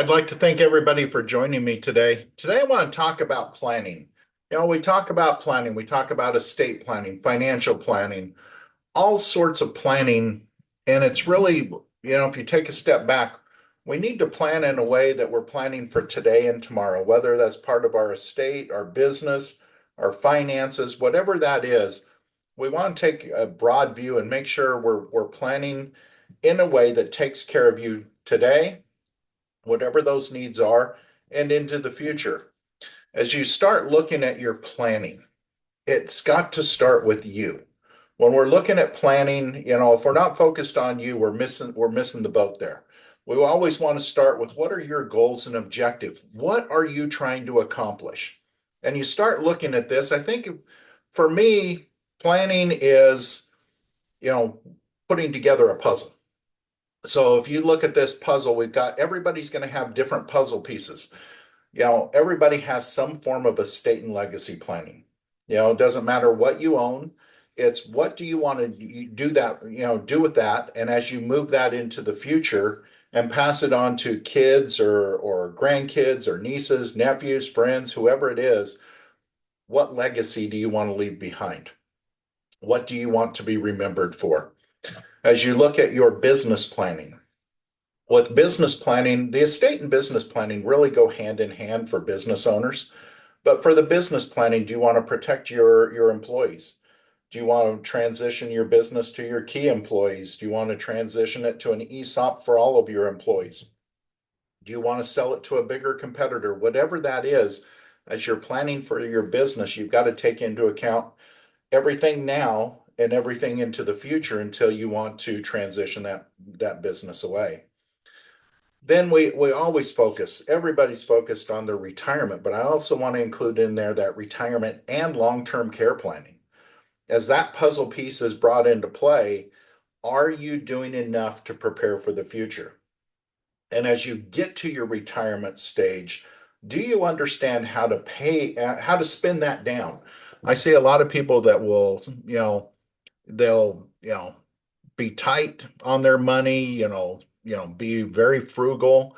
I'd like to thank everybody for joining me today. Today, I want to talk about planning. We talk about planning, we talk about estate planning, financial planning, all sorts of planning. And it's really, if you take a step back, we need to plan in a way that we're planning for today and tomorrow, whether that's part of our estate, our business, our finances, whatever that is. We want to take a broad view and make sure we're planning in a way that takes care of you today, whatever those needs are, and into the future. As you start looking at your planning, it's got to start with you. When we're looking at planning, if we're not focused on you, we're missing the boat there. We always want to start with what are your goals and objectives? What are you trying to accomplish? And you start looking at this. I think for me, planning is, you know, putting together a puzzle. So if you look at this puzzle, we've got everybody's going to have different puzzle pieces. Everybody has some form of estate and legacy planning. It doesn't matter what you own. It's what do you want to do with that. And as you move that into the future and pass it on to kids or grandkids or nieces, nephews, friends, whoever it is, what legacy do you want to leave behind? What do you want to be remembered for? As you look at your business planning, with business planning, the estate and business planning really go hand in hand for business owners. But for the business planning, do you want to protect your employees? Do you want to transition your business to your key employees? Do you want to transition it to an ESOP for all of your employees? Do you want to sell it to a bigger competitor? Whatever that is, as you're planning for your business, you've got to take into account everything now and everything into the future until you want to transition that business away. Then we always focus, everybody's focused on their retirement, but I also want to include in there that retirement and long-term care planning. As that puzzle piece is brought into play, are you doing enough to prepare for the future? And as you get to your retirement stage, do you understand how to spend that down? I see a lot of people that will, they'll, be tight on their money, be very frugal,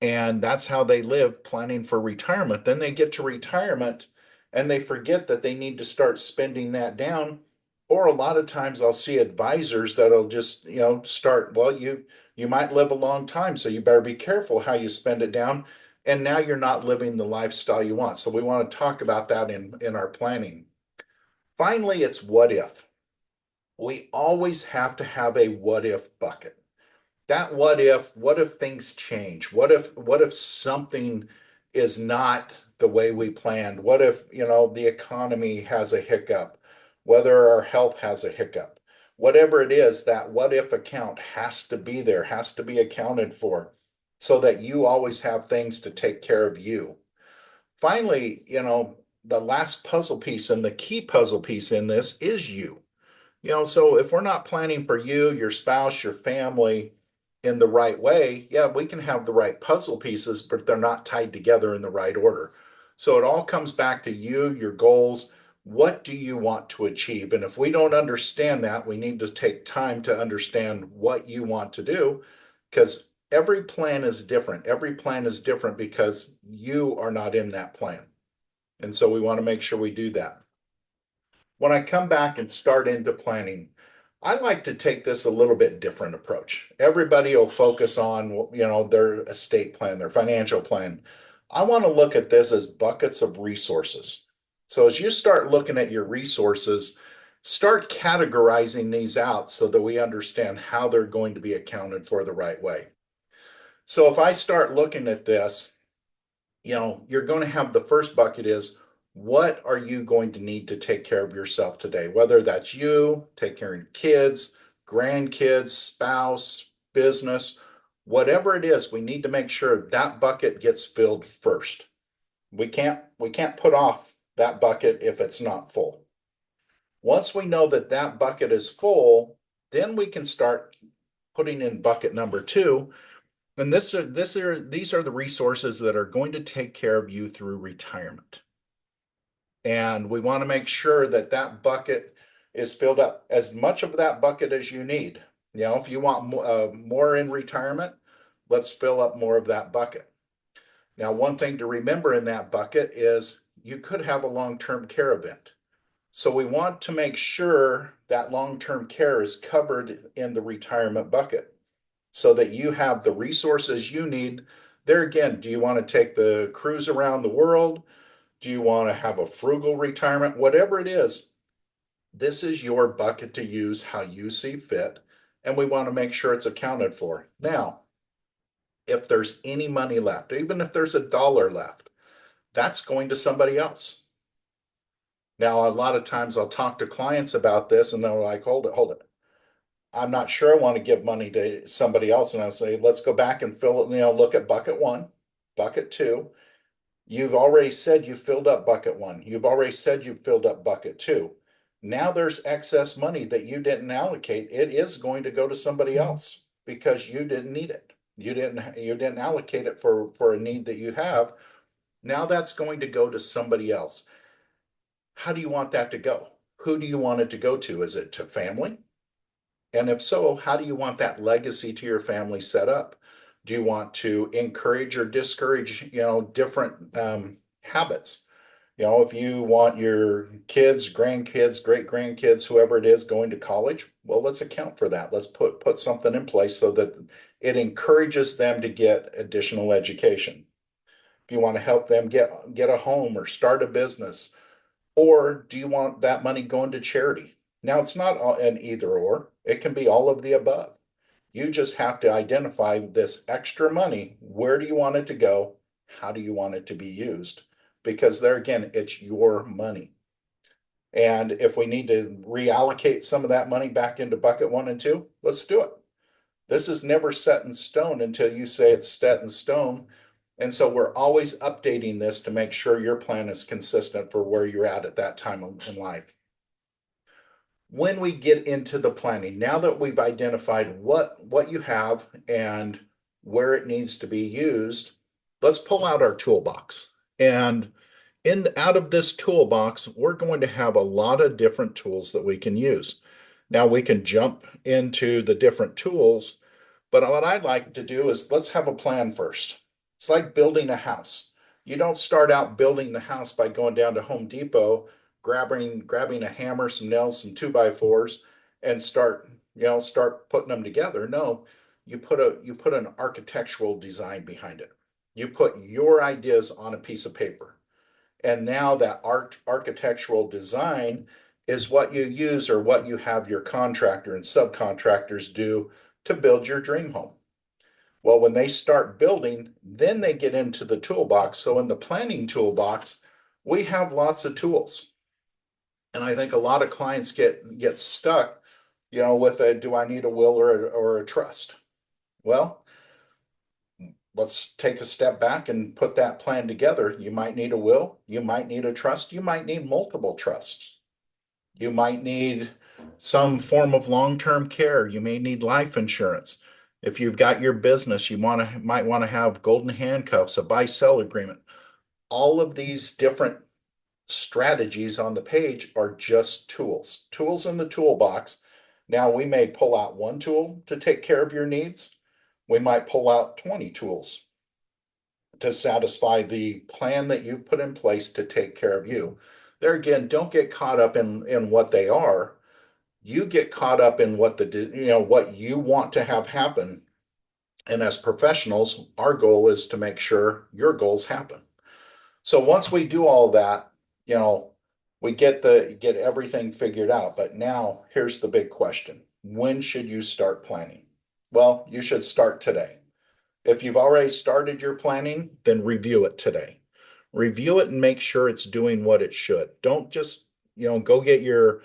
and that's how they live planning for retirement. Then they get to retirement and they forget that they need to start spending that down. Or a lot of times I'll see advisors that'll just, start, well, you might live a long time, so you better be careful how you spend it down. And now you're not living the lifestyle you want. So we want to talk about that in our planning. Finally, it's what if. We always have to have a what if bucket. That what if things change? What if something is not the way we planned? What if, the economy has a hiccup? Whether our health has a hiccup? Whatever it is, that what if account has to be there, has to be accounted for so that you always have things to take care of you. Finally, the last puzzle piece and the key puzzle piece in this is you. So if we're not planning for you, your spouse, your family in the right way, yeah, we can have the right puzzle pieces, but they're not tied together in the right order. So it all comes back to you, your goals. What do you want to achieve? And if we don't understand that, we need to take time to understand what you want to do because every plan is different. Every plan is different because you are not in that plan. And so we want to make sure we do that. When I come back and start into planning, I like to take this a little bit different approach. Everybody will focus on, their estate plan, their financial plan. I want to look at this as buckets of resources. So as you start looking at your resources, start categorizing these out so that we understand how they're going to be accounted for the right way. So if I start looking at this, you're going to have the first bucket is what are you going to need to take care of yourself today? Whether that's you, take care of your kids, grandkids, spouse, business, whatever it is, we need to make sure that bucket gets filled first. We can't put off that bucket if it's not full. Once we know that that bucket is full, then we can start putting in bucket number two, and these are the resources that are going to take care of you through retirement. And we want to make sure that that bucket is filled up, as much of that bucket as you need. If you want more in retirement, Let's fill up more of that bucket. Now, one thing to remember in that bucket is you could have a long-term care event. So we want to make sure that long-term care is covered in the retirement bucket so that you have the resources you need. There again, do you want to take the cruise around the world? Do you want to have a frugal retirement? Whatever it is, this is your bucket to use how you see fit, and we want to make sure it's accounted for. Now, if there's any money left, even if there's $1 left, that's going to somebody else. Now, a lot of times I'll talk to clients about this and they're like, hold it, hold it. I'm not sure I want to give money to somebody else. And I'll say, let's go back and fill it, look at bucket one, bucket two. You've already said you filled up bucket one. You've already said you filled up bucket two. Now there's excess money that you didn't allocate. It is going to go to somebody else because you didn't need it. You didn't allocate it for a need that you have. Now that's going to go to somebody else. How do you want that to go? Who do you want it to go to? Is it to family? And if so, how do you want that legacy to your family set up? Do you want to encourage or discourage, different habits? If you want your kids, grandkids, great grandkids, whoever it is, going to college, well, let's account for that. Let's put something in place so that it encourages them to get additional education. If you want to help them get a home or start a business, or do you want that money going to charity? Now, it's not an either or, it can be all of the above. You just have to identify this extra money. Where do you want it to go? How do you want it to be used? Because there again, it's your money. And if we need to reallocate some of that money back into bucket one and two, let's do it. This is never set in stone until you say it's set in stone. And so we're always updating this to make sure your plan is consistent for where you're at that time in life. When we get into the planning, now that we've identified what you have and where it needs to be used, let's pull out our toolbox. And out of this toolbox, we're going to have a lot of different tools that we can use. Now we can jump into the different tools, but what I'd like to do is let's have a plan first. It's like building a house. You don't start out building the house by going down to Home Depot, grabbing a hammer, some nails, some 2x4s, and start putting them together. No, you put an architectural design behind it. You put your ideas on a piece of paper. And now that architectural design is what you use or what you have your contractor and subcontractors do to build your dream home. Well, when they start building, then they get into the toolbox. So in the planning toolbox, we have lots of tools. And I think a lot of clients get stuck, with do I need a will or a trust? Well, let's take a step back and put that plan together. You might need a will, you might need a trust, you might need multiple trusts. You might need some form of long-term care. You may need life insurance. If you've got your business, might want to have golden handcuffs, a buy-sell agreement. All of these different strategies on the page are just tools in the toolbox. Now we may pull out one tool to take care of your needs. We might pull out 20 tools to satisfy the plan that you've put in place to take care of you. There again, don't get caught up in what they are. You get caught up in what what you want to have happen. And as professionals, our goal is to make sure your goals happen. So once we do all that, we get everything figured out. But now here's the big question. When should you start planning? Well, you should start today. If you've already started your planning, then review it today. Review it and make sure it's doing what it should. Don't just, go get your,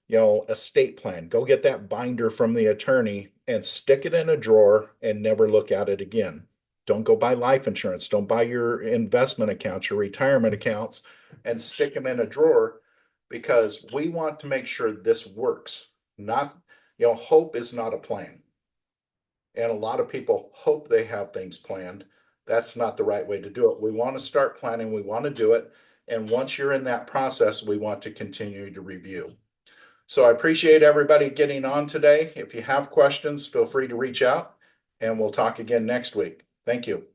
estate plan. Go get that binder from the attorney and stick it in a drawer and never look at it again. Don't go buy life insurance. Don't buy your investment accounts, your retirement accounts, and stick them in a drawer because we want to make sure this works. Not, hope is not a plan. And a lot of people hope they have things planned. That's not the right way to do it. We want to start planning. We want to do it. And once you're in that process, we want to continue to review. So I appreciate everybody getting on today. If you have questions, feel free to reach out and we'll talk again next week. Thank you.